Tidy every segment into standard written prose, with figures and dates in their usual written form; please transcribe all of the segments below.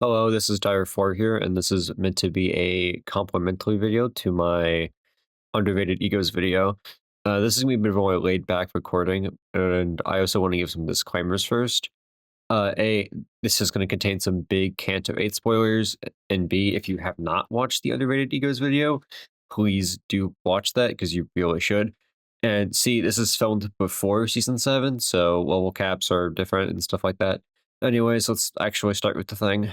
Hello, this is Dire4 here, and this is meant to be a complimentary video to my underrated egos video. This is going to be a more laid back recording, and I also want to give some disclaimers first. A, this is going to contain some big Canto 8 spoilers, and B, if you have not watched the underrated egos video, please do watch that because you really should. And C, this is filmed before season 7, so level caps are different and stuff like that. Anyways, let's actually start with the thing.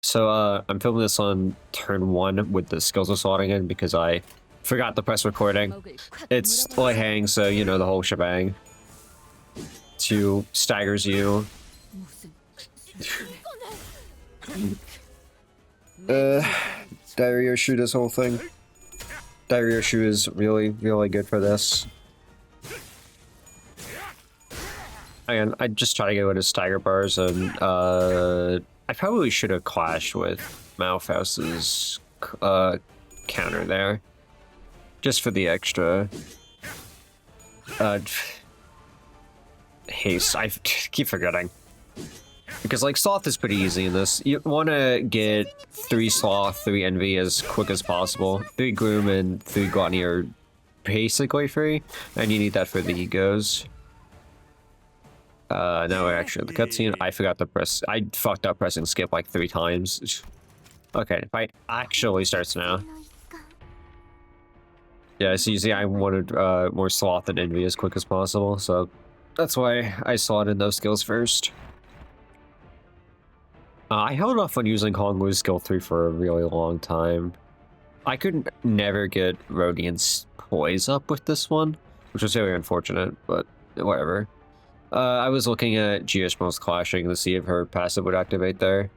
So I'm filming this on turn 1 with the skills of slotting in because I forgot to press recording. It's light hang, so you know the whole shebang. 2 staggers you. Diarrhea shoe this whole thing. Diarrhea shoe is really good for this. Again, I just try to get rid of stagger bars, and I probably should have clashed with Malfaust's counter there, just for the extra haste. I keep forgetting because like sloth is pretty easy in this. You want to get 3 sloth, 3 envy as quick as possible. 3 gloom and 3 gluttony are basically free, and you need that for the egos. Now we're actually at the cutscene. I forgot to press. I fucked up pressing skip like 3 times. Okay, fight actually starts now. Yeah, so you see, I wanted more sloth and envy as quick as possible, so that's why I slotted those skills first. I held off on using Hongwu's skill 3 for a really long time. I could never get Rodian's poise up with this one, which was very unfortunate, but whatever. I was looking at Giashmo's clashing to see if her passive would activate there,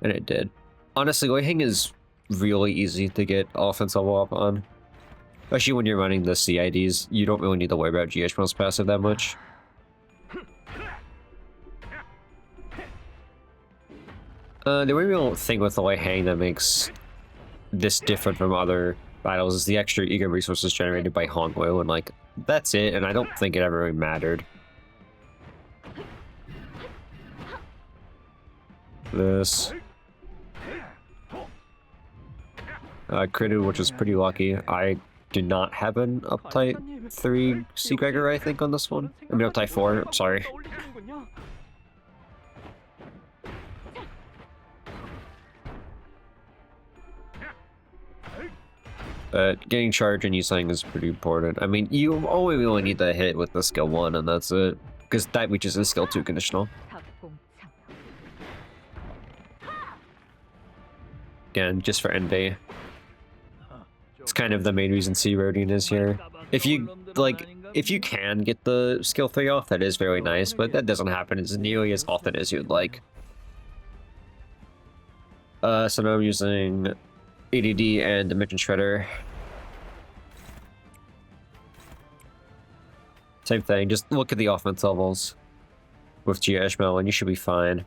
and it did. Honestly, Weiheng is really easy to get offense level up on. Especially when you're running the CIDs, you don't really need to worry about Giashmo's passive that much. The real thing with the Weiheng that makes this different from other battles is the extra ego resources generated by Hongwu, and like, that's it, and I don't think it ever really mattered. This critted, which is pretty lucky. I did not have an uptight 3 C Gregor, I think, on this one. I mean uptight 4, I'm sorry. But getting charged and using is pretty important. I mean, you only really need to hit with the skill 1 and that's it. Because that reaches the skill 2 conditional. Again, just for envy. It's kind of the main reason C Rodian is here. If you can get the skill 3 off, that is very nice, but that doesn't happen as nearly as often as you'd like. So now I'm using ADD and Dimension Shredder. Same thing, just look at the offense levels with Giashmo and you should be fine.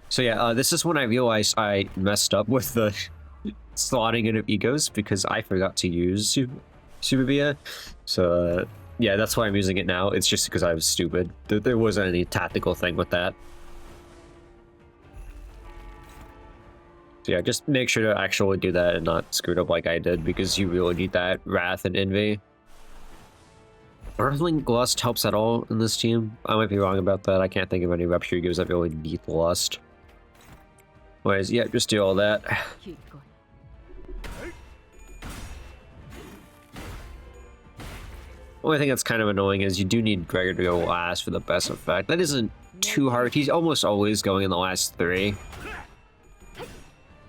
So yeah, this is when I realized I messed up with the slotting in of egos because I forgot to use Subibia. So yeah, that's why I'm using it now. It's just because I was stupid. There wasn't any tactical thing with that. So yeah, just make sure to actually do that and not screw it up like I did, because you really need that Wrath and Envy. I don't think Lust helps at all in this team. I might be wrong about that. I can't think of any Rupture egos that really need Lust. Anyways, yeah, just do all that. Only thing that's kind of annoying is you do need Gregor to go last for the best effect. That isn't too hard. He's almost always going in the last 3.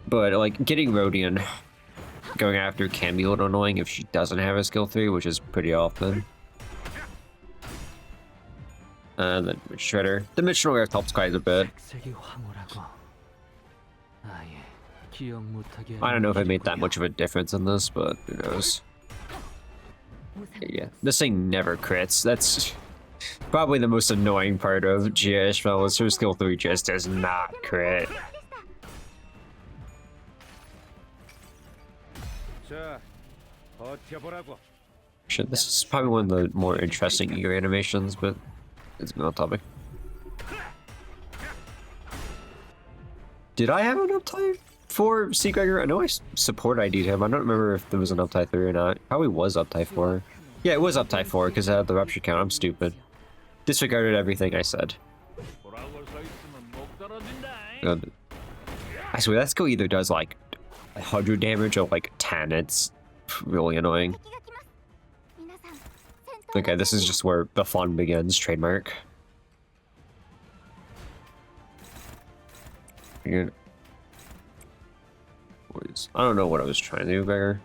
But, like, getting Rodian going after can be a little annoying if she doesn't have a skill 3, which is pretty often. And then Shredder. Dimensional Earth helps quite a bit. I don't know if it made that much of a difference in this, but who knows. Yeah, this thing never crits. That's probably the most annoying part of Giashmo, is her skill 3 just does not crit. Shit, this is probably one of the more interesting ego animations, but it's not topic. Did I have an uptie for C. Gregor? I know I support ID'd him. I don't remember if there was an uptie 3 or not. Probably was uptie 4. Yeah, it was uptie 4 because I had the rupture count. I'm stupid. Disregarded everything I said. I swear that skill either does like 100 damage or like 10. It's really annoying. Okay, this is just where the fun begins. Trademark. I don't know what I was trying to do there.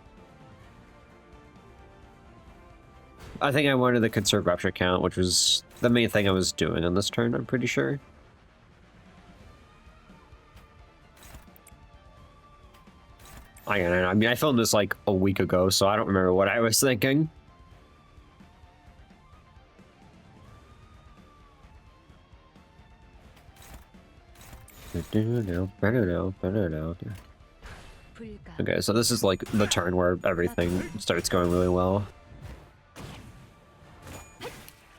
I think I wanted to conserve rupture count, which was the main thing I was doing on this turn, I'm pretty sure. I mean, I filmed this like a week ago, so I don't remember what I was thinking. Okay, so this is like the turn where everything starts going really well.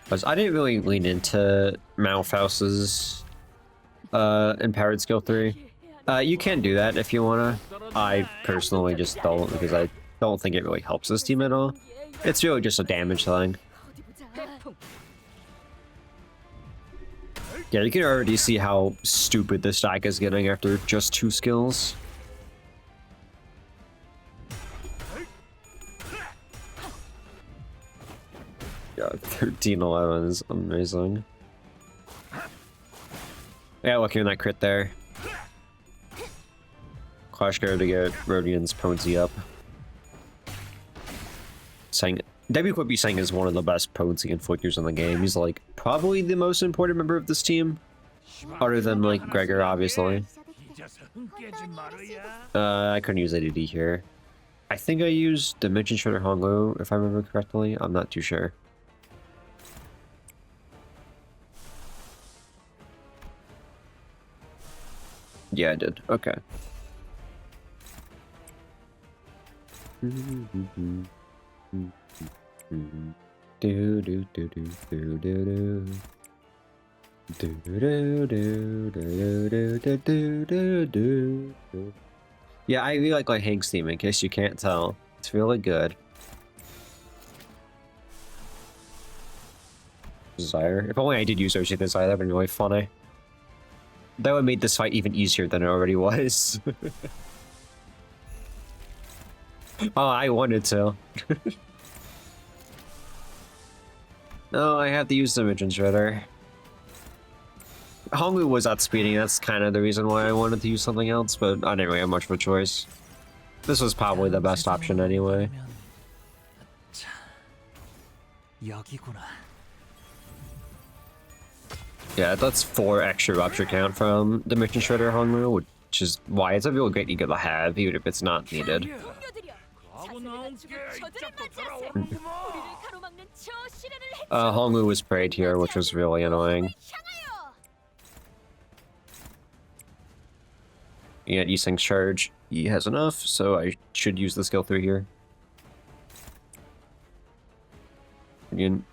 Because I didn't really lean into Malfaus's empowered skill 3. You can do that if you wanna. I personally just don't, because I don't think it really helps this team at all. It's really just a damage thing. Yeah, you can already see how stupid this stack is getting after just 2 skills. Yeah, 13-11 is amazing. Yeah, looking at that crit there. Clash Guard to get Rodian's potency up. Saying W could be saying is one of the best potency inflictors in the game. He's like probably the most important member of this team, other than like Gregor, obviously. I couldn't use AEDD here. I think I used Dimension Shredder Honglu, if I remember correctly. I'm not too sure. Yeah, I did. Okay. Yeah, I really like Hank's theme, in case you can't tell. It's really good. Desire. If only I did use Oshi Desire, that would be really funny. That would have made this fight even easier than it already was. Oh, I wanted to. No, I have to use the Dimension Shredder. Honglu was outspeeding, that's kind of the reason why I wanted to use something else, but I didn't really have much of a choice. This was probably the best option anyway. Yeah, that's 4 extra rupture count from Dimension Shredder Honglu, which is why it's a real great ego to have, even if it's not needed. Honglu was prayed here, which was really annoying. Yeah, Yiseng's charge, he has enough, so I should use the skill 3 here. Again,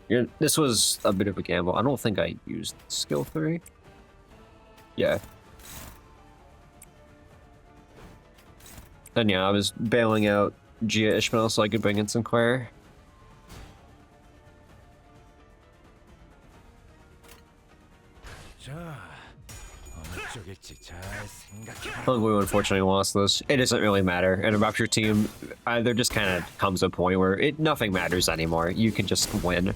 yeah, this was a bit of a gamble. I don't think I used skill 3. Yeah. And yeah, I was bailing out Gia Ishmael so I could bring in Sinclair. Honglu unfortunately lost this. It doesn't really matter. In a Rupture team, there just kind of comes a point where nothing matters anymore. You can just win.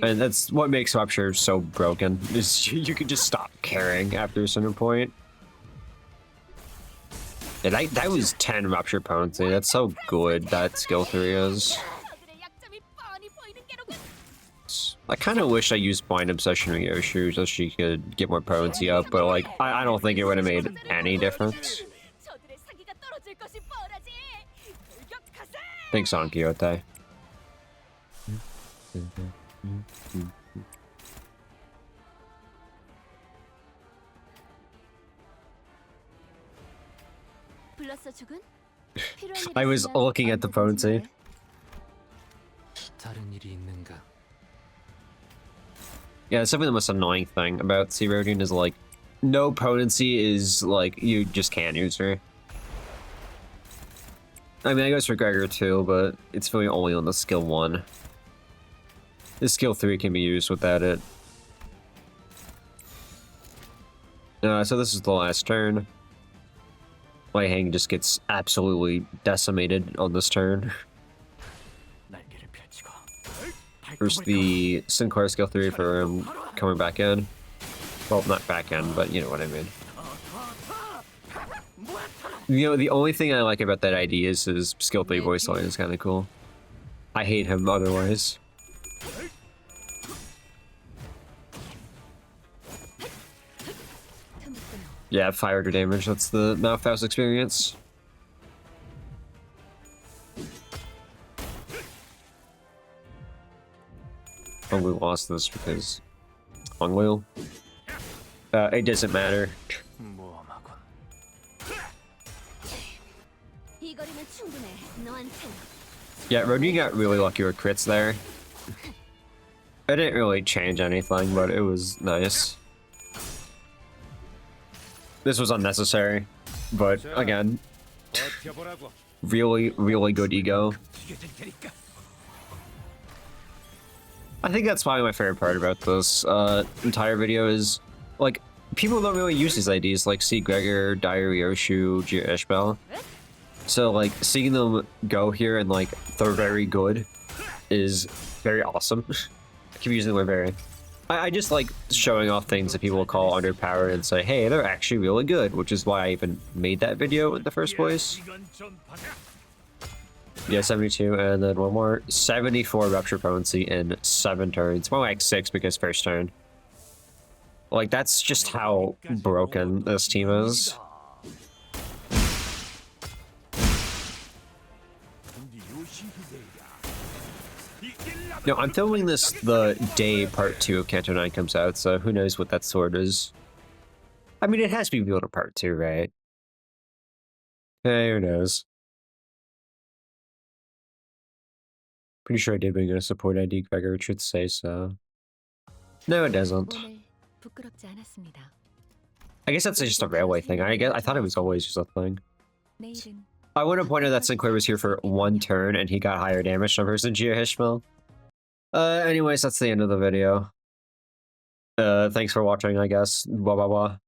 And that's what makes Rupture so broken, is you can just stop caring after a certain point. Yeah, that was 10 Rupture potency. That's so good, that skill 3 is. I kind of wish I used Blind Obsession Ryoshu so she could get more potency up, but like, I don't think it would have made any difference. Thanks, Ankiyote. I was looking at the potency. Yeah, it's definitely the most annoying thing about Sea Rodian is like, no potency is like, you just can't use her. I mean, I guess for Gregor too, but it's really only on the skill 1. The skill 3 can be used without it. So this is the last turn. My hang just gets absolutely decimated on this turn. There's the Sinclair skill 3 for him coming back in. Well, not back in, but you know what I mean. You know, the only thing I like about that idea is his skill 3 voice line is kind of cool. I hate him otherwise. Yeah, fire to damage, that's the Malphas experience. Oh, we lost this because Longwheel. It doesn't matter. Yeah, Rodian got really lucky with crits there. It didn't really change anything, but it was nice. This was unnecessary, but again, really, really good ego. I think that's probably my favorite part about this entire video is, like, people don't really use these IDs, like C. Gregor, Dire Yoshu, Gia Ishbel. So, like, seeing them go here and, like, they're very good is very awesome. I keep using the word very. I just like showing off things that people call underpowered and say, hey, they're actually really good, which is why I even made that video in the first place. Yeah, 72, and then one more. 74 Rupture potency in 7 turns. More like 6 because first turn. Like, that's just how broken this team is. No, I'm filming this the day part 2 of Kanto 9 comes out, so who knows what that sword is. I mean, it has to be revealed in part 2, right? Hey, who knows? Pretty sure I did bring a support AEDD Gregor, it should say so. No, it doesn't. I guess that's just a railway thing. I thought it was always just a thing. I want to point out that Sinclair was here for 1 turn and he got higher damage numbers than Gia Ishmael. Anyways, that's the end of the video. Thanks for watching, I guess. Blah, blah, blah.